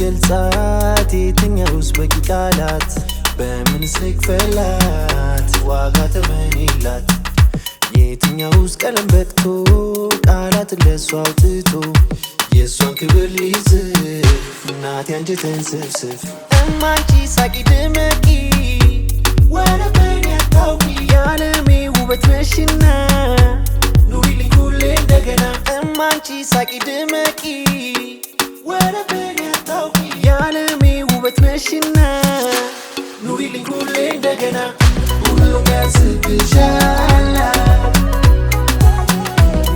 የሚገልጻት የትኛውስ በቂ ቃላት በምንስ ልክፈላት ዋጋ ተመኔላት የትኛውስ ቀለም በቅቶ ቃላት ለሷ አውጥቶ የሷን ክብር ሊዝፍ እናቴ አንጀቴን ስፍስፍ እማንቺ ሳቂ ድመቂ ወረበኝ አታውቂ የዓለሜ ውበት ነሽና ኑሪልኝ ሁሌ እንደገና እማንቺ ሳቂ ድመቂ ወረበኝ አታውቂ የዓለሜ ውበት ነሽና ኑሪልኝ ሁሌ እንደገና ሁሉም ያስብሻል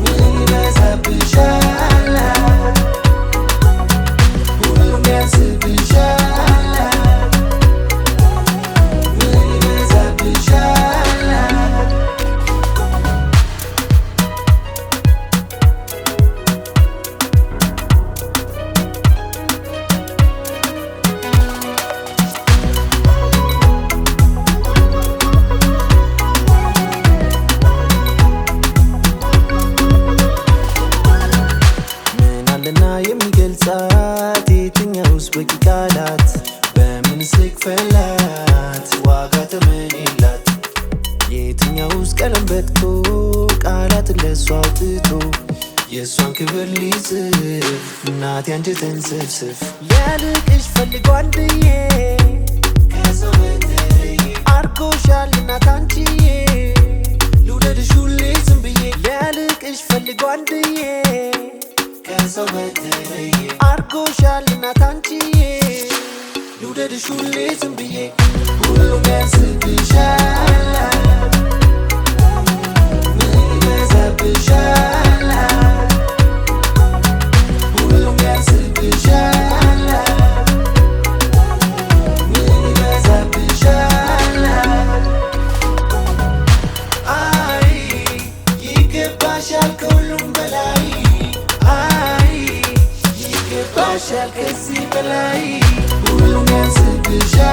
ምን ይበዛብሻል ሁሉም ያስብሻል ምን ይበዛብሻል ምናለና የሚገልጻት የትኛውስ በቂ ቃላት በምንስ ልክፈላት ዋጋ ተመኔላት የትኛውስ ቀለም በቅቶ ቃላት ለሷ አውጥቶ የሷን ክብር ሊዝፍ እናቴ አንጀቴን ስፍስፍ ሊያልቅሽ ፈልጎ አንድዬ ከሰው በተለየ አርጎሻል እናት አንቺዬ ልውደድሽ ሁሌ ዝም ብዬ ሊያልቅሽ ፈልጎ አንድዬ ከሰው በተለየ አርጎሻል እናት አንቺዬ ልውደድሽ ሁሌ ዝም ብዬ ሁሉም ያስብሻል ምን ይበዛብሻል ሁሉም ያስብሻል ምን ይበዛብሻል አይ ይገባሻል ከሁሉም በላይ ይገባሻል ከዚህ በላይ ሁሉም ያስብሻል